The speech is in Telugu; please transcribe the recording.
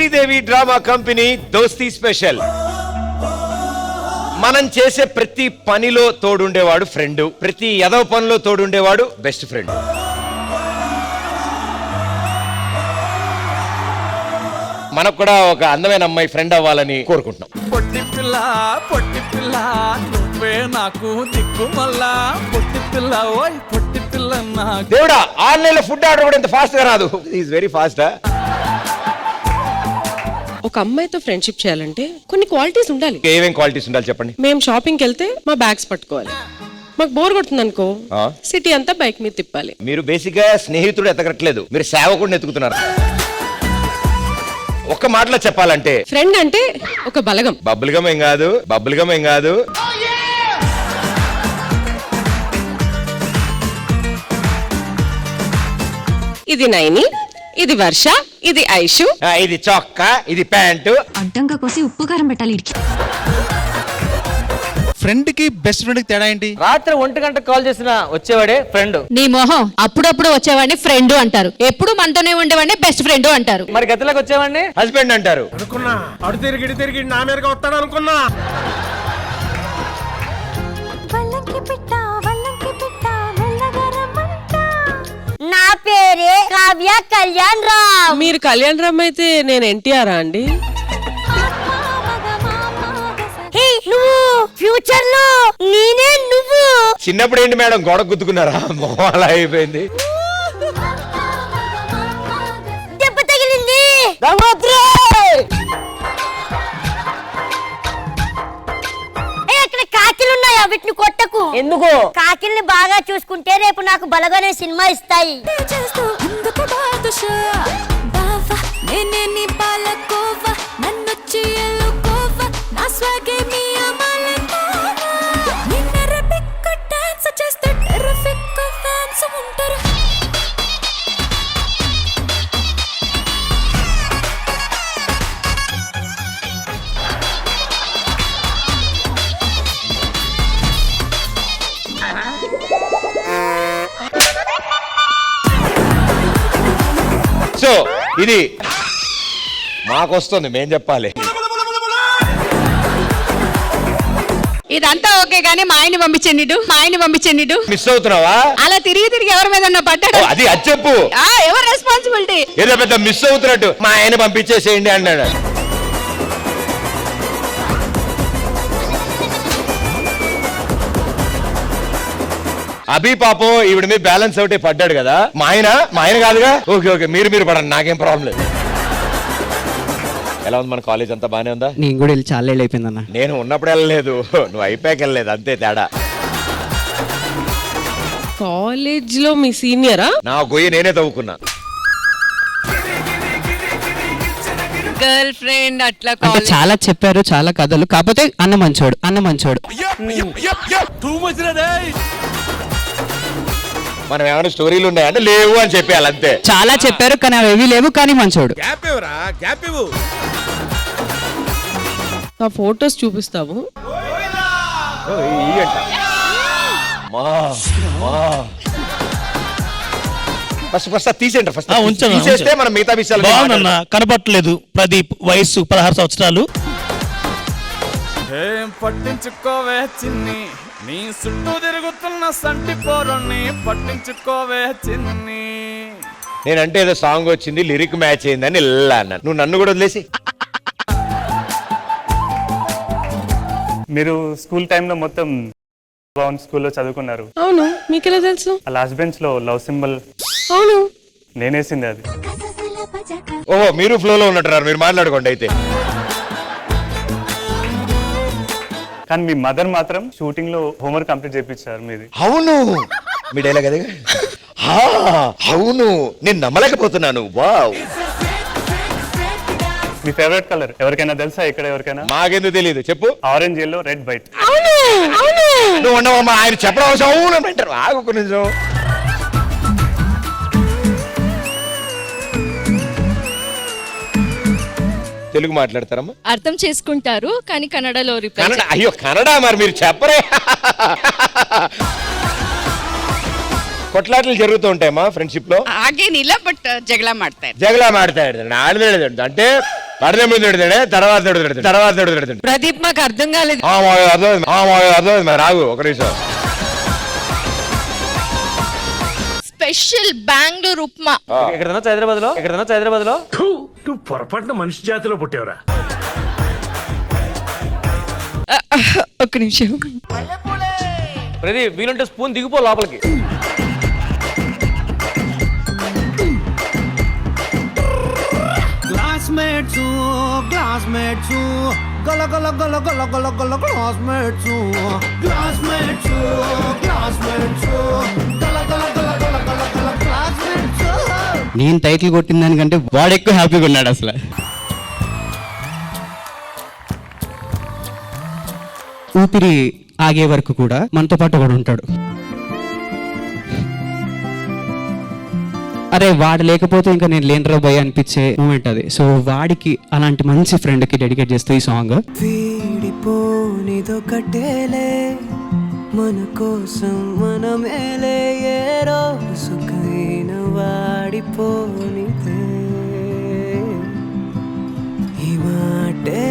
శ్రీదేవి డ్రామా కంపెనీ దోస్తీ స్పెషల్. మనం చేసే ప్రతి పనిలో తోడుండేవాడు ఫ్రెండ్, ప్రతి ఎదవ పనిలో తోడుండేవాడు బెస్ట్ ఫ్రెండ్. మనకు కూడా ఒక అందమైన అమ్మాయి ఫ్రెండ్ అవ్వాలని కోరుకుంటున్నాం. పొట్టి పిల్ల నువ్వే నాకు దిక్కు మళ్ళా, పొట్టి పిల్ల ఓయ్ పొట్టి పిల్ల నాకు. దేవుడా, ఆన్లైన్ లో ఫుడ్ ఆర్డర్ కూడా ఇంత ఫాస్ట్ గా రాదు. Is very fast. ఒక అమ్మాయితో ఫ్రెండ్షిప్ చేయాలంటే కొన్ని క్వాలిటీస్ ఉండాలి. ఏమేం క్వాలిటీస్ ఉండాలి చెప్పండి. మేము షాపింగ్ కి వెళ్తే మా బ్యాగ్స్ పట్టుకోవాలి. మాకు బోర్ కొడుతుంది అనుకో, సిటీ అంతా బైక్ మీద తిప్పాలి. మీరు బేసిక్ గా స్నేహితుడు ఎతకట్లేదు, మీరు సేవకుడిని ఎత్తుకుతున్నారు. ఒక్క మాటలో చెప్పాలంటే ఫ్రెండ్ అంటే ఒక బలగం. బబ్బుల్గం ఏం కాదు, బబ్బుల్గం ఏం కాదు. ఇది నైని, ఇది వర్ష, ఇది ఐషు, ఇది చొక్కా, ఇది ప్యాంటు. అడ్డంగా కోసి ఉప్పు కారం పెట్టాలి. ఫ్రెండ్ కి బెస్ట్ ఫ్రెండ్ కి తేడా ఏంటి? రాత్రి 1 గంటకు కాల్ చేసిన వచ్చేవాడే ఫ్రెండ్. నీ మొహం, అప్పుడప్పుడు వచ్చేవాడిని ఫ్రెండ్ అంటారు, ఎప్పుడు మనతోనే ఉండేవాడిని బెస్ట్ ఫ్రెండ్ అంటారు. మరి గతిలోకి వచ్చేవాడిని హస్బెండ్ అంటారు. అనుకున్నా అడు తిరిగి నా మీదకి వస్తాడు అనుకున్నా. నా పేరే కావ్య కళ్యాణ్ రామ్. మీరు కళ్యాణ్ రామ్ అయితే నేను ఎన్టీఆర్ అండి. నువ్వు ఫ్యూచర్ లో నేనే నువ్వు. చిన్నప్పుడు ఏంటి మేడం గొడవ గుద్దుకున్నారా? మొహం అలా అయిపోయింది. దెబ్బ తగిలింది. అక్కడ కాకిలు ఉన్నాయా? వీటిని కొట్టకు. ఎందుకు? కాకిల్ని బాగా చూసుకుంటే రేపు నాకు బలగానే సినిమా ఇస్తాయి. సో ఇది మాకొస్తుంది, మేం చెప్పాలి. ఇదంతా ఓకే గానీ మా ఆయన్ని పంపించండి. మిస్ అవుతున్నావా? అలా తిరిగి ఎవరి మీద పడ్డాడు. అది చెప్పు. ఎవరు రెస్పాన్సిబిలిటీ? ఏదో పెద్ద మిస్ అవుతున్నట్టు మా ఆయన పంపించేసేయండి అన్నాడు. అభి పాపం ఈవిడ మీద బ్యాలెన్స్ అవుటే పడ్డాడు కదా. మా ఆయన కాదుగా. ఓకే మీరు పడండి, నాకేం ప్రాబ్లం లేదు. ఎలా ఉంది మన కాలేజ్? అంతా బానే ఉందా? నేను కూడా వెళ్ళి చాలా ఏళ్ళు అయిపోయిందన్న. నేను ఉన్నప్పుడు వెళ్ళలేదు, నువ్వు అయిపోయాక వెళ్ళలేదు, అంతే తేడా. కాలేజ్ లో మీ సీనియరా? నా గొయ్యి నేనే తవ్వుకున్నా. గర్ల్ ఫ్రెండ్ అట్లా అంటే చాలా చెప్పారు, చాలా కథలు, కాకపోతే అన్న మంచోడు. మనం ఏమైనా స్టోరీలు ఉన్నాయంటే లేవు అని చెప్పేయాలి అంతే. చాలా చెప్పారు కానీ అవి ఏవి లేవు, కానీ మంచోడు. ఆ ఫోటోస్ చూపిస్తావు. ఫస్ట్ తీసేస్తే మనం మిగతా విషయాలు. కనపట్టలేదు. ప్రదీప్, వయస్సు 16 సంవత్సరాలు. ఏం పట్టించుకోవే చిన్ని, నీ చుట్టూ తిరుగుతున్న సంటి పోరుని పట్టించుకోవే చిన్ని. నేనంటే ఏదో సాంగ్ వచ్చింది, లిరిక్ మ్యాచ్ అయిందని ఇలా అన్నాను. నువ్వు నన్ను కూడా వదిలేసి. మీరు స్కూల్ టైంలో మొత్తం స్కూల్లో చదువుకున్నారు. అవును, మీకెలా తెలుసు? లాస్ట్ బెంచ్ లో లవ్ సింబల్ అవును, నేనేసింది అది. ఓహో, మీరు ఫ్లోలో ఉన్నట్టున్నారు, మీరు మాట్లాడుకోండి అయితే. కానీ మీ మదర్ మాత్రం షూటింగ్ లో హోంవర్క్ కంప్లీట్ చేయించారు మీది. అవును, మీ డైలాగ్ అదే. అవును, నేను నమ్మలేకపోతున్నాను. వావ్. మీ ఫేవరెట్ కలర్ ఎవరికైనా తెలుసా? ఇక్కడ ఎవరికైనా? మాకెందుకు తెలియదు, చెప్పు. Orange, yellow, red, white. నువ్వు ఉండవమ్మా, ఆయన చెప్పడం అవసరం. అవును అంటారు. ఆగు ఒక నిమిషం. తెలుగు మాట్లాడతారమ్మా? అర్థం చేసుకుంటారు కానీ కన్నడలో రిప్లై. కన్నడ? అయ్యో కన్నడ మరి మీరు చెప్పరే. కొట్లాటలు జరుగుతూ ఉంటాయమ్మా ఫ్రెండ్షిప్ లో? ಆಗೇನಿಲ್ಲ ಬಟ್ ಜಗಳ ಮಾಡ್ತಾರೆ. జగలా మాడతా ఆడదాడు అంటే పడదే ముందు పెడతాడే తర్వాత పెడతాడు. ప్రదీప్ మాకు అర్థం కాలేదు. అర్థమైంది మరి రాగు ఒక నిమిషం. స్పెషల్ బెంగళూరు ఉప్మా. ఇక్కడ తినొచ్చు హైదరాబాద్ లో నువ్వు పొరపాటున మనిషి జాతిలో పుట్టేవరా? ఒక్క నిమిషం. ప్రదీప్ వీలుంటే స్పూన్ దిగిపో లోపలికి. క్లాస్మేట్స్ గల గల గల గల గల గల క్లాస్మేట్స్ గల గల గల గల గల గల క్లాస్మేట్స్. నేను టైటిల్ కొట్టిన దానికంటే వాడు ఎక్కువ హ్యాపీగా ఉన్నాడు అసలు. ఊపిరి ఆగే వరకు కూడా మనతో పాటు ఒకడు ఉంటాడు. అరే వాడు లేకపోతే ఇంకా నేను లేనరా భయ అనిపించే మూమెంట్ అది. సో వాడికి అలాంటి మంచి ఫ్రెండ్ కి డెడికేట్ చేస్తూ ఈ సాంగ్. వీడిపోనిదొకటేలే మన కోసం మనమేలే ఏ రోజుకైన వాడిపోనిదే ఈ మాటే